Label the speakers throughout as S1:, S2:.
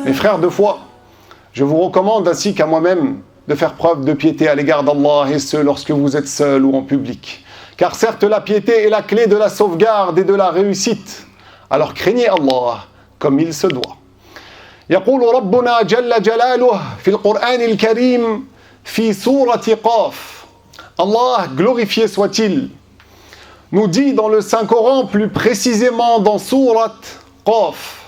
S1: Mes frères de foi, je vous recommande ainsi qu'à moi-même de faire preuve de piété à l'égard d'Allah, et ce lorsque vous êtes seul ou en public. Car certes la piété est la clé de la sauvegarde et de la réussite. Alors craignez Allah comme il se doit. يقول ربنا جل جلاله في القرآن الكريم في سورة قاف. Allah, glorifié soit-il, nous dit dans le Saint-Coran, plus précisément dans Surat Qaf,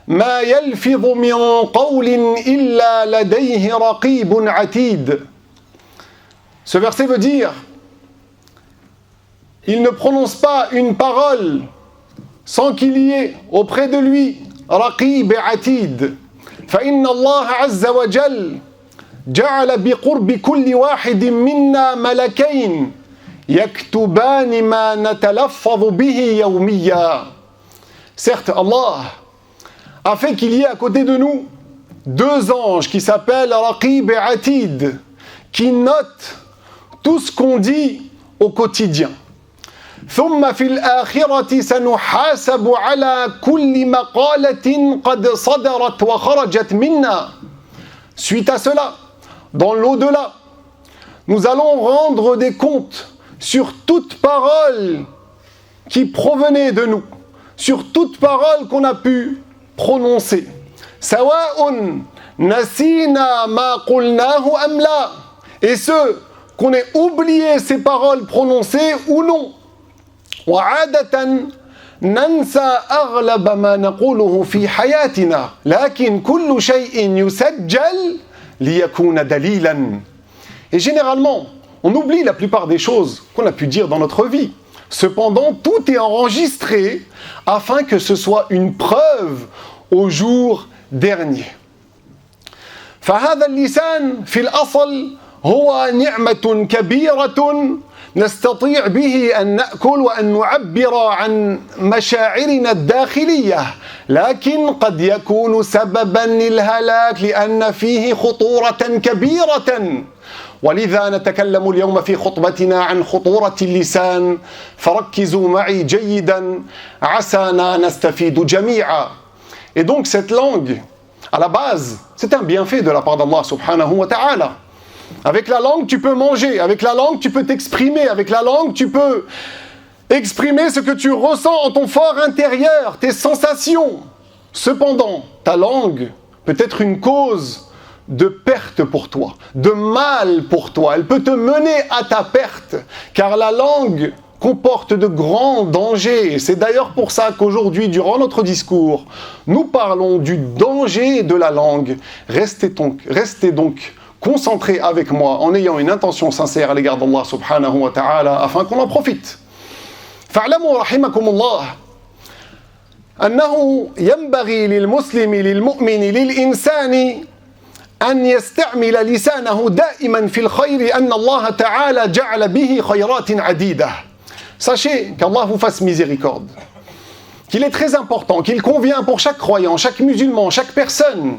S1: ما يلفظ من قول إلا لديه رقيب عتيد. Ce verset veut dire, il ne prononce pas une parole sans qu'il y ait auprès de lui رقيب عتيد. فإن الله عز وجل جعل بقرب كل واحد منا ملكين يكتبان ما نتلفظ به يوميا. Certes, Allah a fait qu'il y ait à côté de nous deux anges qui s'appellent Raqib et Atid, qui notent tout ce qu'on dit au quotidien. ثم في الآخرة سنحاسب على كل مقالة قد صدرت وخرجت منا. Suite à cela, dans l'au-delà, nous allons rendre des comptes sur toute parole qui provenait de nous, sur toute parole qu'on a pu prononcer. سواء نسينا ما قلناه أم لا. Et ce, qu'on ait oublié ces paroles prononcées ou non. وعادة ننسى أغلب ما نقوله في حياتنا لكن كل شيء يسجل ليكون دليلا. Et généralement, on oublie la plupart des choses qu'on a pu dire dans notre vie. Cependant, tout est enregistré afin que ce soit une preuve au jour dernier. فهذا اللسان في الأصل هو نعمة كبيرة نستطيع به أن نأكل وأن نعبر عن مشاعرنا الداخلية، لكن قد يكون سببا للهلاك لأن فيه خطورة كبيرة. ولذا نتكلم اليوم في خطبتنا عن خطورة اللسان، فركزوا معي جيدا عسانا نستفيد جميعا. Et donc cette langue, à la base, c'est un bienfait de la part d'Allah subhanahu wa ta'ala. Avec la langue, tu peux manger. Avec la langue, tu peux t'exprimer. Avec la langue, tu peux exprimer ce que tu ressens en ton fort intérieur, tes sensations. Cependant, ta langue peut être une cause de perte pour toi, de mal pour toi. Elle peut te mener à ta perte, car la langue comporte de grands dangers. C'est d'ailleurs pour ça qu'aujourd'hui, durant notre discours, nous parlons du danger de la langue. Restez donc concentrés avec moi en ayant une intention sincère à l'égard d'Allah subhanahu wa ta'ala afin qu'on en profite. فاعلموا رحمكم الله أنه ينبغي للمسلم للمؤمن للإنسان أن يستعمل لسانه دائما في الخير أن الله تعالى جعل به خيرات عديدة. Sachez qu'Allah vous fasse miséricorde, qu'il est très important, qu'il convient pour chaque croyant, chaque musulman, chaque personne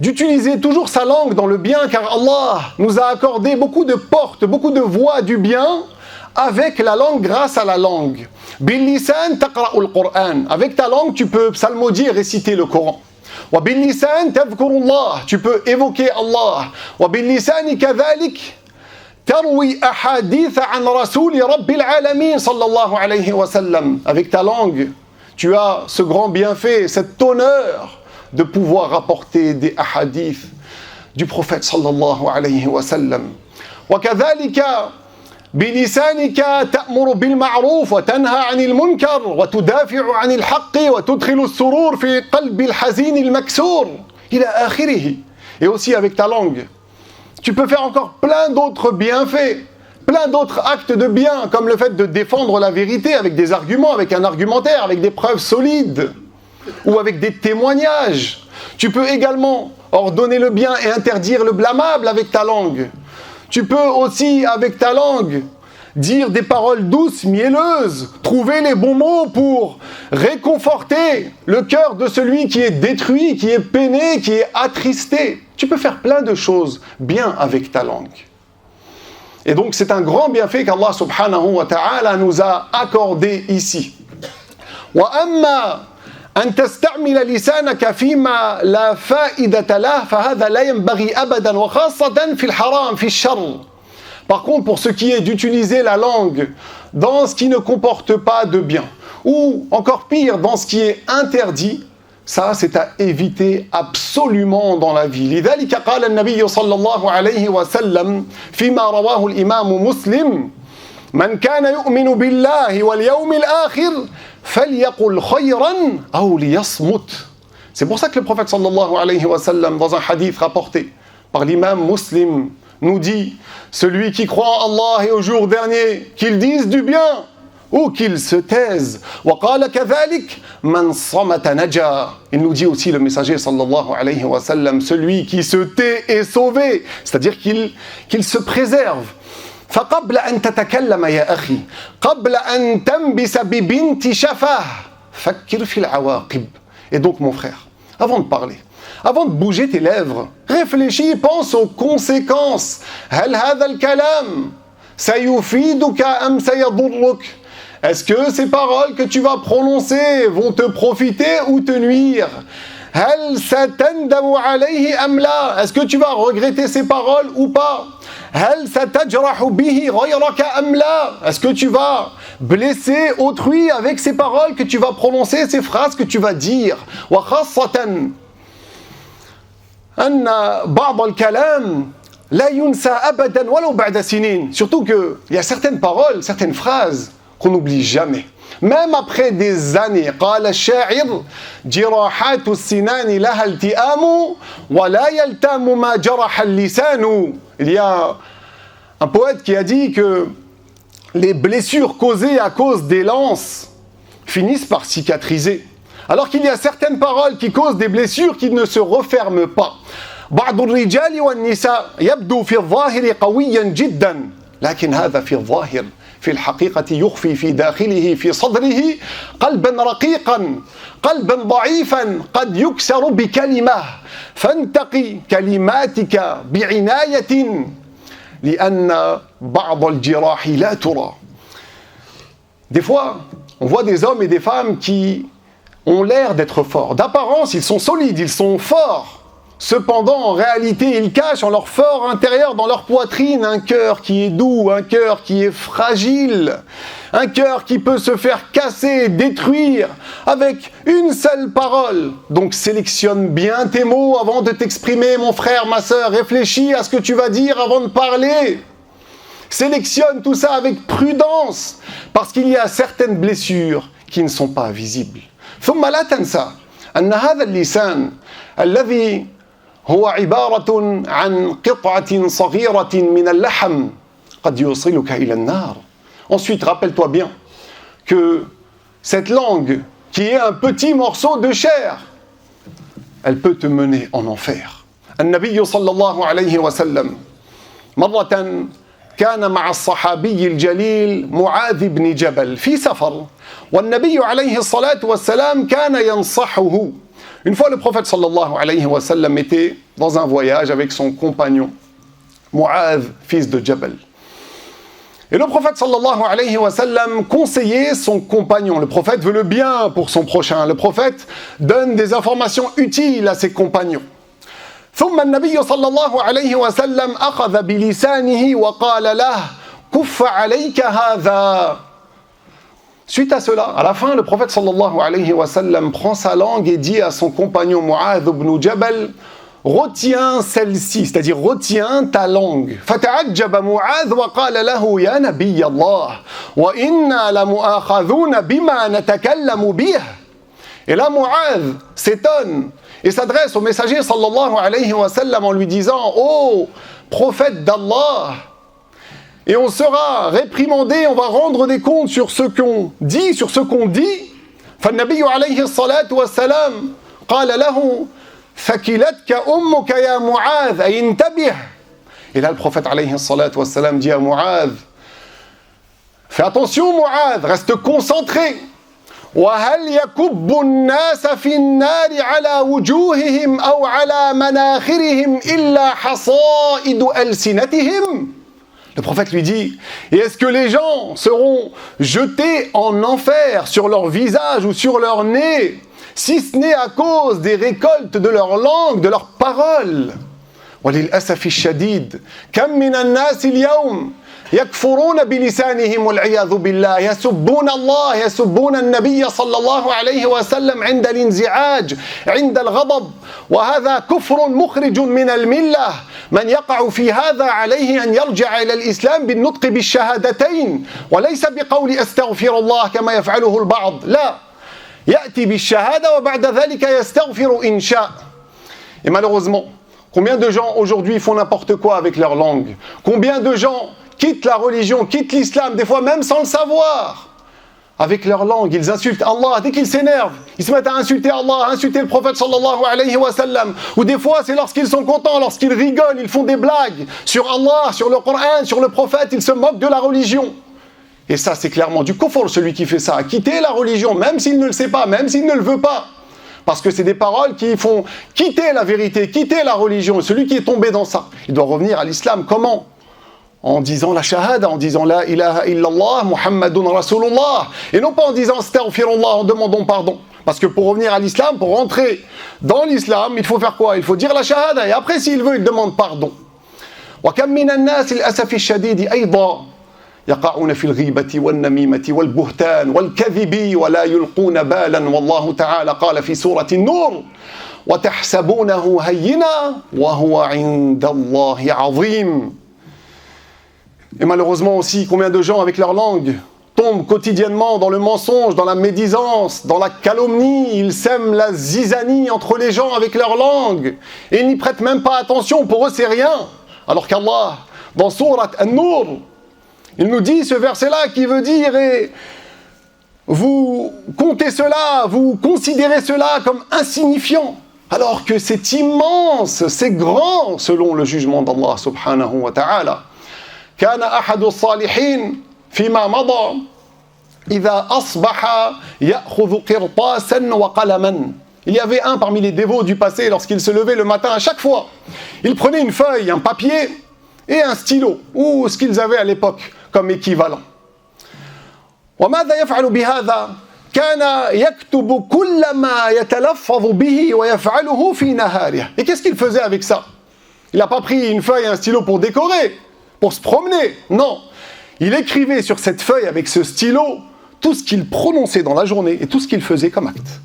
S1: d'utiliser toujours sa langue dans le bien, car Allah nous a accordé beaucoup de portes, beaucoup de voies du bien avec la langue, grâce à la langue. Bil-lisan taqra'ul Qur'an. Avec ta langue, tu peux psalmodier, réciter le Coran. Wa bil-lisan tadhkurullah. Tu peux évoquer Allah. Wa bil-lisan kadhalik tarwi ahadith an rasouli rabbil alamin sallallahu alayhi wa sallam. Avec ta langue, tu as ce grand bienfait, cet honneur de pouvoir rapporter des ahadiths du prophète sallallahu alayhi wa sallam. وكذلك بلسانك تأمر بالمعروف وتنهى عن المنكر وتدافع عن الحق وتدخل السرور في قلب الحزين المكسور إلى آخره. Et aussi avec ta langue, tu peux faire encore plein d'autres bienfaits, plein d'autres actes de bien, comme le fait de défendre la vérité avec des arguments, avec un argumentaire, avec des preuves solides, ou avec des témoignages. Tu peux également ordonner le bien et interdire le blâmable avec ta langue. Tu peux aussi, avec ta langue, dire des paroles douces, mielleuses, trouver les bons mots pour réconforter le cœur de celui qui est détruit, qui est peiné, qui est attristé. Tu peux faire plein de choses bien avec ta langue. Et donc c'est un grand bienfait qu'Allah subhanahu wa ta'ala nous a accordé ici. وأما أن تستعمل لسانك فيما لا فائدة له فهذا لا ينبغي أبدا وخاصة في الحرام في الشر. Par contre, pour ce qui est d'utiliser la langue dans ce qui ne comporte pas de bien, ou encore pire, dans ce qui est interdit, ça c'est à éviter absolument dans la vie. لذلك قال النبي صلى الله عليه وسلم فيما رواه الإمام مسلم من كان يؤمن بالله واليوم الآخر فليقل خيرا أو ليصمت. C'est pour ça que le prophète sallallahu alayhi wa sallam, dans un hadith rapporté par l'imam Muslim, nous dit, celui qui croit en Allah et au jour dernier, qu'il dise du bien ou qu'il se taise. وقال كذلك من صمت نجا. Il nous dit aussi le messager sallallahu alayhi wa sallam, celui qui se tait est sauvé, c'est-à-dire qu'il se préserve. فقبل أن تتكلم يا أخي قبل أن تنبس ببنت شفاه فكر في العواقب. Et donc mon frère, avant de parler, avant de bouger tes lèvres, réfléchis, pense aux conséquences. هل هذا الكلام سيفيدك أم سيضرك? Est-ce que ces paroles que tu vas prononcer vont te profiter ou te nuire? هل ستندم عليه أم لا? Est-ce que tu vas regretter ces paroles ou pas? هل ستجرح به غيرك أم لا? Est-ce que tu vas blesser autrui avec ces paroles que tu vas prononcer, ces phrases que tu vas dire? وخاصة أن بعض الكلام لا ينسى أبدا ولو بعد سنين. Surtout qu'il y a certaines paroles, certaines phrases qu'on n'oublie jamais. Même après des années. قال الشاعر جراحات السنان لها التئام ولا يلتام ما جرح اللسان. Il y a un poète qui a dit que les blessures causées à cause des lances finissent par cicatriser. Alors qu'il y a certaines paroles qui causent des blessures qui ne se referment pas. بعض الرجال والنساء يبدو في الظاهر قويا جدا لكن هذا في الظاهر في الحقيقة يخفي في داخله في صدره قلبا رقيقا قلبا ضعيفا قد يكسر بكلمة فانتقي كلماتك بعناية لأن بعض الجراح لا ترى. Des fois, on voit des hommes et des femmes qui ont l'air d'être forts. D'apparence, ils sont solides, ils sont forts. Cependant, en réalité, ils cachent en leur fort intérieur, dans leur poitrine, un cœur qui est doux, un cœur qui est fragile, un cœur qui peut se faire casser, détruire avec une seule parole. Donc sélectionne bien tes mots avant de t'exprimer, mon frère, ma sœur. Réfléchis à ce que tu vas dire avant de parler. Sélectionne tout ça avec prudence, parce qu'il y a certaines blessures qui ne sont pas visibles. ثم لا تنسى أن هذا اللسان الذي هو عبارة عن قطعة صغيرة من اللحم قد يوصلك إلى النار. Ensuite, rappelle-toi bien que cette langue, qui est un petit morceau de chair, elle peut te mener en enfer. النبي صلى الله عليه وسلم مرة كان مع الصحابي الجليل معاذ بن جبل في سفر والنبي عليه الصلاة والسلام كان ينصحه. Une fois, le prophète sallallahu alayhi wa sallam était dans un voyage avec son compagnon, Mu'adh, fils de Jabal. Et le prophète sallallahu alayhi wa sallam conseillait son compagnon. Le prophète veut le bien pour son prochain. Le prophète donne des informations utiles à ses compagnons. ثم النبي صلى الله عليه وسلم أخذ بلسانه وقال له كف عليك هذا. Suite à cela, à la fin, le prophète sallallahu alayhi wa sallam prend sa langue et dit à son compagnon Mu'adh ibn Jabal, retiens celle-ci, c'est-à-dire retiens ta langue. فتعجب معاذ وقال له يا نبي الله وإنا لمؤاخذون بما نتكلم به. Et là, Mu'adh s'étonne et s'adresse au messager sallallahu alayhi wa sallam en lui disant, ô prophète d'Allah, et on sera réprimandé, on va rendre des comptes sur ce qu'on dit, sur ce qu'on dit. فالنبي عليه الصلاة والسلام قال له ثكلتك أمك يا معاذ أي انتبه. Et là le prophète عليه الصلاة والسلام dit à Mu'adh, fais attention Mu'adh, reste concentré. وهل يكب الناس في النار على وجوههم أو على مناخرهم إلا حصائد ألسنتهم. Le prophète lui dit, et est-ce que les gens seront jetés en enfer sur leur visage ou sur leur nez, si ce n'est à cause des récoltes de leur langue, de leurs paroles? وللأسف الشديد كم من الناس اليوم يكفرون بلسانهم والعياذ بالله يسبون الله يسبون النبي صلى الله عليه وسلم عند الانزعاج عند الغضب وهذا كفر مخرج من الملة من يقع في هذا عليه أن يرجع إلى الإسلام بالنطق بالشهادتين وليس بقول أستغفر الله كما يفعله البعض لا يأتي بالشهادة وبعد ذلك يستغفر إن شاء. Et malheureusement, combien de gens aujourd'hui font n'importe quoi avec leur langue? Combien de gens quittent la religion, quittent l'islam, des fois même sans le savoir? Avec leur langue, ils insultent Allah. Dès qu'ils s'énervent, ils se mettent à insulter Allah, à insulter le prophète sallallahu alayhi wa sallam. Ou des fois, c'est lorsqu'ils sont contents, lorsqu'ils rigolent, ils font des blagues sur Allah, sur le Coran, sur le prophète, ils se moquent de la religion. Et ça, c'est clairement du kufr, celui qui fait ça. À quitter la religion, même s'il ne le sait pas, même s'il ne le veut pas. Parce que c'est des paroles qui font quitter la vérité, quitter la religion. Et celui qui est tombé dans ça, il doit revenir à l'islam. Comment? En disant la shahada, en disant la ilaha illallah, Muhammadun Rasulullah. Et non pas en disant astaghfirullah, en demandant pardon. Parce que pour revenir à l'islam, pour rentrer dans l'islam, il faut faire quoi? Il faut dire la shahada. Et après, s'il veut, il demande pardon. وكم من الناس للأسف الشديد أيضا يقعون في الغيبة والنميمة والبهتان والكذب ولا يلقون بالا والله تعالى قال في سورة النور وتحسبونه هينا وهو عند الله عظيم. Et malheureusement aussi, combien de gens avec leur langue tombent quotidiennement dans le mensonge, dans la médisance, dans la calomnie, ils sèment la zizanie entre les gens avec leur langue et ils n'y prêtent même pas attention, pour eux c'est rien. Alors qu'Allah, dans Surat An-Nur, il nous dit ce verset-là qui veut dire et vous comptez cela, vous considérez cela comme insignifiant, alors que c'est immense, c'est grand selon le jugement d'Allah subhanahu wa ta'ala. كان أحد الصالحين فيما مضى إذا أصبح يأخذ قرطاسا وقلما. Il y avait un parmi les dévots du passé, lorsqu'il se levait le matin, à chaque fois, il prenait une feuille, un papier et un stylo, ou ce qu'ils avaient à l'époque comme équivalent. وماذا يفعل بهذا؟ كان يكتب كل ما يتلفظ به ويفعله في نهاره. Et qu'est-ce qu'il faisait avec ça? Il n'a pas pris une feuille et un stylo pour décorer, pour se promener. Non, il écrivait sur cette feuille avec ce stylo tout ce qu'il prononçait dans la journée et tout ce qu'il faisait comme acte.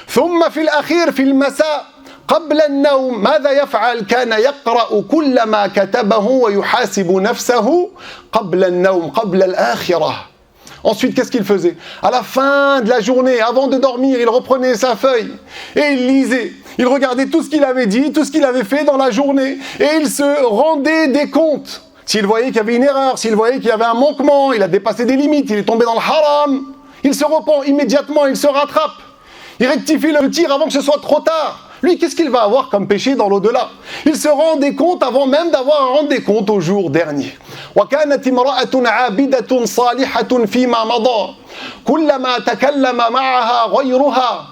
S1: ثم في الأخير في المساء قبل النوم ماذا يفعل؟ كان يقرأ كل ما كتبه ويحاسب نفسه قبل النوم قبل الآخرة. Ensuite, qu'est-ce qu'il faisait? À la fin de la journée, avant de dormir, il reprenait sa feuille et il lisait. Il regardait tout ce qu'il avait dit, tout ce qu'il avait fait dans la journée et il se rendait des comptes. S'il voyait qu'il y avait une erreur, s'il voyait qu'il y avait un manquement, il a dépassé des limites, il est tombé dans le haram, il se repent immédiatement, il se rattrape. Il rectifie le tir avant que ce soit trop tard. Lui, qu'est-ce qu'il va avoir comme péché dans l'au-delà? Il se rend des comptes avant même d'avoir à rendre des comptes au jour dernier. وكانت امرأة عابدة صالحة فيما مضى كلما تكلم معها غيرها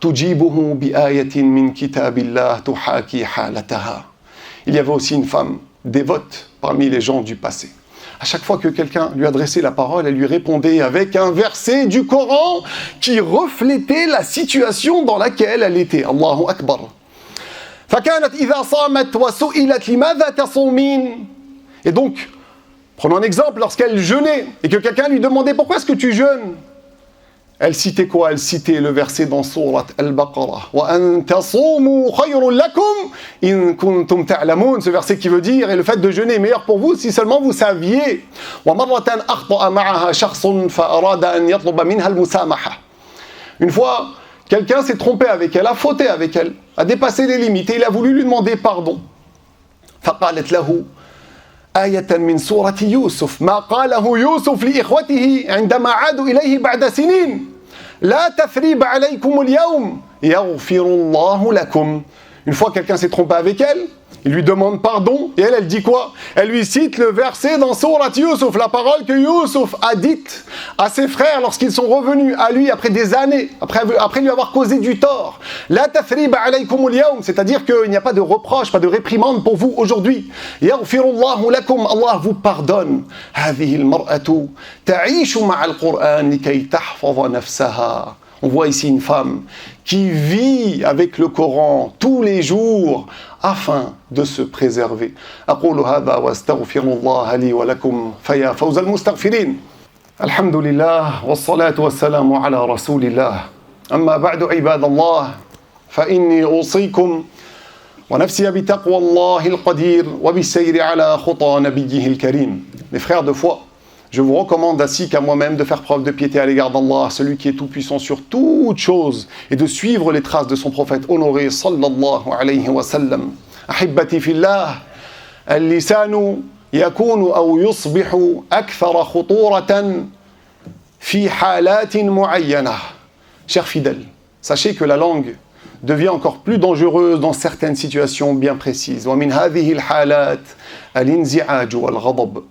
S1: تجيبه بآية من كتاب الله تحاكي حالتها. Il y avait aussi une femme dévote parmi les gens du passé. À chaque fois que quelqu'un lui adressait la parole, elle lui répondait avec un verset du Coran qui reflétait la situation dans laquelle elle était. Allahu Akbar. فكانت إذا صامت وسئلت لماذا تصومين. Et donc, prenons un exemple, lorsqu'elle jeûnait et que quelqu'un lui demandait pourquoi est-ce que tu jeûnes, elle citait quoi? Elle citait le verset dans Surat Al-Baqarah. وَأَن تَصُومُوا خَيْرٌ لَكُمْ إِن كُنتُمْ تَعْلَمُونَ. Ce verset qui veut dire, et le fait de jeûner est meilleur pour vous si seulement vous saviez. وَمَرَّةً أَخْطَأَ مَعَهَا شَخْصٌ فَأَرَادَ أَن يَطْلُبَ مِنْهَا الْمُسَامَحَةَ. Une fois, quelqu'un s'est trompé avec elle, a fauté avec elle, a dépassé les limites et il a voulu lui demander pardon. فَقَالَتْ لَهُ آية من سورة يوسف ما قاله يوسف لإخوته عندما عادوا إليه بعد سنين لا تثريب عليكم اليوم يغفر الله لكم. Une fois quelqu'un s'est trompé avec elle, il lui demande pardon, et elle dit quoi? Elle lui cite le verset dans Surat Yusuf, la parole que Yusuf a dite à ses frères lorsqu'ils sont revenus à lui après des années, après lui avoir causé du tort. La tathriba alaykumul yawm, c'est-à-dire qu'il n'y a pas de reproche, pas de réprimande pour vous aujourd'hui. Yaghfirullahu lakum, Allah vous pardonne. Hadhihi al-mar'atu ta'ishu ma'a al-Qur'an likay tahfaza nafsaha. On voit ici une femme qui vit avec le Coran tous les jours afin de se préserver. أقول هذا وأستغفر الله لي ولكم فيا فوز المستغفرين. الحمد لله والصلاة والسلام على رسول الله. أما بعد عباد الله فإني أوصيكم ونفسي بتقوى الله القدير وبالسير على خطى نبيه الكريم. Mes frères de foi, je vous recommande ainsi qu'à moi-même de faire preuve de piété à l'égard d'Allah, celui qui est tout-puissant sur toute chose, et de suivre les traces de son prophète honoré, sallallahu alayhi wa sallam. Ahibbati fillah, al-lisanu yakunu aw yusbihu akthara khuturatan fi halatin mu'ayyana. Chers fidèles, sachez que la langue devient encore plus dangereuse dans certaines situations bien précises. Wa min hadhihi al-halat al-inzi'aj wal-ghadab.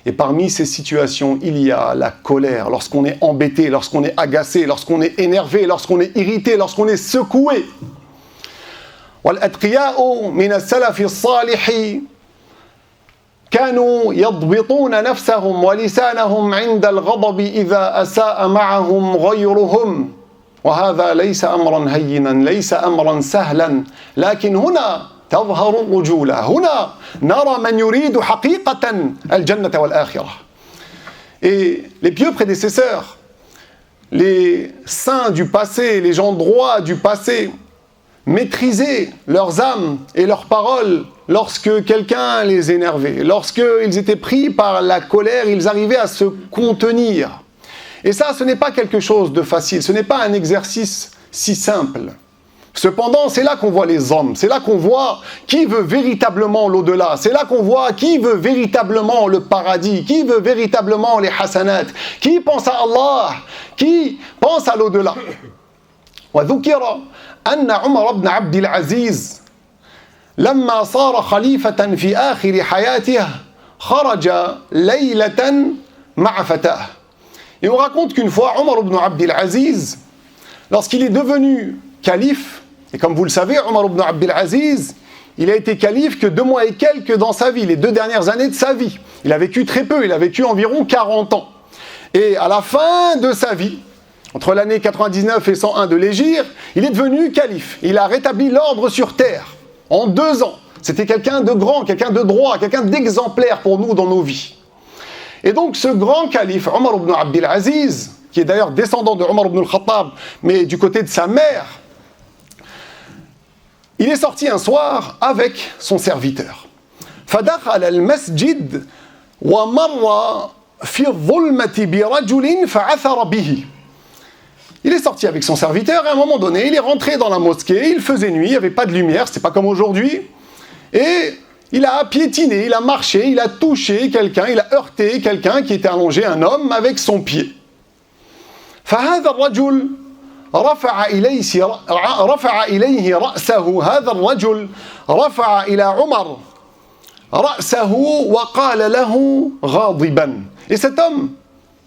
S1: Et parmi ces situations, il y a la colère, lorsqu'on est embêté, lorsqu'on est agacé, lorsqu'on est énervé, lorsqu'on est irrité, lorsqu'on est secoué. والأتقياء من السلف الصالح كانوا يضبطون نفسهم ولسانهم عند الغضب إذا أساء معهم غيرهم وهذا ليس أمرا هينا ليس أمرا سهلا لكن هنا تظهر الرجولة هنا نرى من يريد حقيقة الجنة والآخرة. Et les pieux prédécesseurs, les saints du passé, les gens droits du passé, maîtrisaient leurs âmes et leurs paroles lorsque quelqu'un les énervait. Lorsqu'ils étaient pris par la colère, ils arrivaient à se contenir. Et ça, ce n'est pas quelque chose de facile, ce n'est pas un exercice si simple. Cependant, c'est là qu'on voit les hommes, c'est là qu'on voit qui veut véritablement l'au-delà, c'est là qu'on voit qui veut véritablement le paradis, qui veut véritablement les hasanat, qui pense à Allah, qui pense à l'au-delà. وذكر أن عمر بن عبد العزيز لما صار خليفة في آخر حياته خرج ليلة مع فتاة. Et on raconte qu'une fois, Omar ibn Abdel Aziz, lorsqu'il est devenu calife, et comme vous le savez, Omar ibn Abdel Aziz, il a été calife que 2 mois et quelques dans sa vie, les 2 dernières années de sa vie. Il a vécu très peu, il a vécu environ 40 ans. Et à la fin de sa vie, entre l'année 99 et 101 de l'Hégire, il est devenu calife. Il a rétabli l'ordre sur terre en 2 ans. C'était quelqu'un de grand, quelqu'un de droit, quelqu'un d'exemplaire pour nous dans nos vies. Et donc ce grand calife, Omar ibn Abdel Aziz, qui est d'ailleurs descendant de Omar ibn al-Khattab, mais du côté de sa mère, il est sorti un soir avec son serviteur. فدخل المسجد ومر في الظلمة برجل فعثر به. Il est sorti avec son serviteur et à un moment donné, il est rentré dans la mosquée, il faisait nuit, il n'y avait pas de lumière, c'était pas comme aujourd'hui. Et il a piétiné, il a marché, il a touché quelqu'un, il a heurté quelqu'un qui était allongé, un homme, avec son pied. فهذا الرجل رفع إليه رأسه هذا الرجل رفع إلى عمر رأسه وقال له غاضبا. Et cet homme,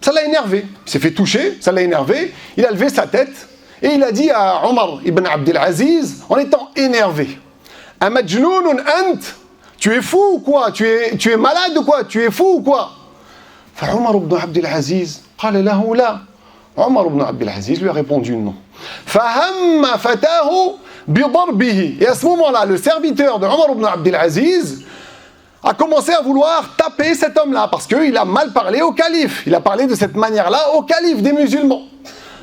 S1: ça l'a énervé. Il s'est fait toucher, ça l'a énervé. Il a levé sa tête et il a dit à Omar ibn Abdel Aziz, en étant énervé, Amajnoun ant, tu es fou ou quoi? Tu es malade ou quoi? Tu es fou ou quoi? فعمر ibn Abdel Aziz قال له لا. Omar ibn Abdel Aziz lui a répondu non. فهم فتاه بضربه. Et à ce moment-là, le serviteur de Omar ibn Abdel Aziz a commencé à vouloir taper cet homme-là parce qu'il a mal parlé au calife. Il a parlé de cette manière-là au calife des musulmans.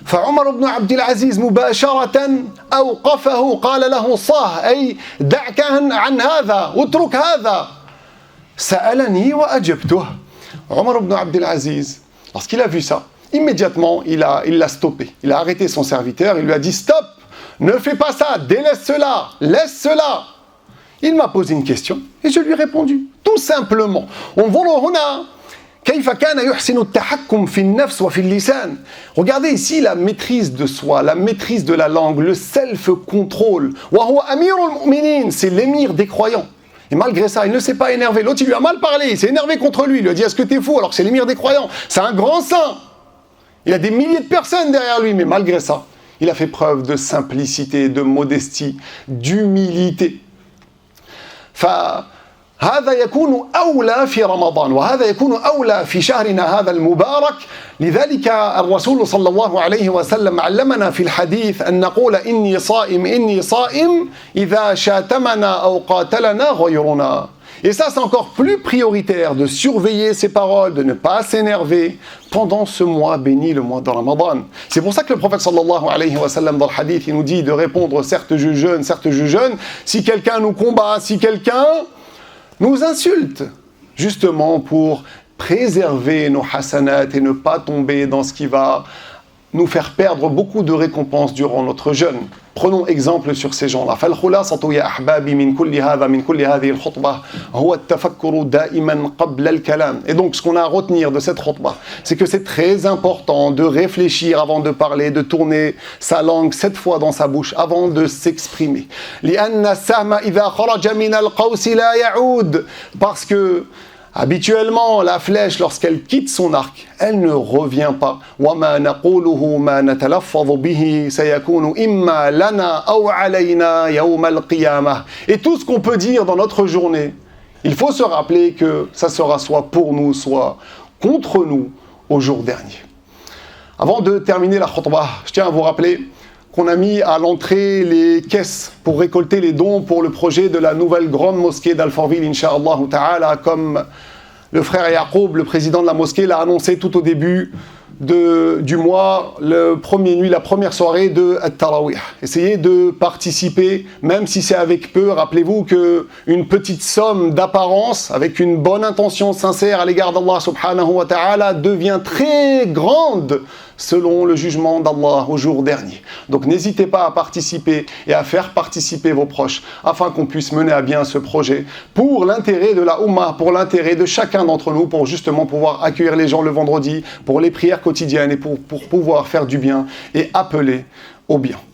S1: فعمر بن عبد العزيز مباشرة أوقفه قال له صاه أي دعك عن هذا اترك هذا سألني وأجبته. Omar ibn Abdel Aziz, lorsqu'il a vu ça, immédiatement il l'a stoppé. Il a arrêté son serviteur, il lui a dit stop, ne fais pas ça, délaisse cela, laisse cela. Il m'a posé une question et je lui ai répondu, tout simplement. On voit هنا كيف كان يحسن التحكم في النفس وفي اللسان. Regardez ici la maîtrise de soi, la maîtrise de la langue, le self-control. وهو أمير المؤمنين, c'est l'émir des croyants. Et malgré ça, il ne s'est pas énervé. L'autre, il lui a mal parlé, il s'est énervé contre lui. Il lui a dit, est-ce que t'es fou? Alors que c'est l'émir des croyants. C'est un grand saint. Il a des milliers de personnes derrière lui, mais malgré ça, il a fait preuve de simplicité, de modestie, d'humilité. هذا يكون أولى في رمضان وهذا يكون أولى في شهرنا هذا المبارك. لذلك الرسول صلى الله عليه وسلم علمنا في الحديث أن نقول إني صائم إذا شاتمنا أو قاتلنا غيرنا. Et ça, c'est encore plus prioritaire de surveiller ses paroles, de ne pas s'énerver pendant ce mois béni, le mois de Ramadan. C'est pour ça que le prophète sallallahu alayhi wa sallam, dans le hadith, il nous dit de répondre certes je jeûne, si quelqu'un nous combat, si quelqu'un nous insulte, justement pour préserver nos hasanat et ne pas tomber dans ce qui va nous faire perdre beaucoup de récompenses durant notre jeûne. Prenons exemple sur ces gens-là. فالخلاصة يا أحبابي من كل هذه الخطبة هو التفكر دائما قبل الكلام. Et donc ce qu'on a à retenir de cette khutbah, c'est que c'est très important de réfléchir avant de parler, de tourner sa langue 7 fois dans sa bouche avant de s'exprimer. لأن السهم إذا خرج من القوس لا يعود. Parce que habituellement, la flèche, lorsqu'elle quitte son arc, elle ne revient pas. وَمَا نَقُولُهُ مَا نَتَلَفَّظُ بِهِ سَيَكُونُ إِمَّا لَنَا أَوْ عَلَيْنَا يَوْمَ الْقِيَامَةِ. Et tout ce qu'on peut dire dans notre journée, il faut se rappeler que ça sera soit pour nous, soit contre nous au jour dernier. Avant de terminer la khutbah, je tiens à vous rappeler qu'on a mis à l'entrée les caisses pour récolter les dons pour le projet de la nouvelle grande mosquée d'Al-Fortville, Inch'Allah Ta'ala, comme le frère Yaqoub, le président de la mosquée, l'a annoncé tout au début du mois, la première soirée de At-Tarawih. Essayez de participer, même si c'est avec peu. Rappelez-vous qu'une petite somme d'apparence, avec une bonne intention sincère à l'égard d'Allah subhanahu wa ta'ala, devient très grande selon le jugement d'Allah au jour dernier. Donc n'hésitez pas à participer et à faire participer vos proches afin qu'on puisse mener à bien ce projet pour l'intérêt de la Ummah, pour l'intérêt de chacun d'entre nous, pour justement pouvoir accueillir les gens le vendredi, pour les prières quotidiennes et pour pouvoir faire du bien et appeler au bien.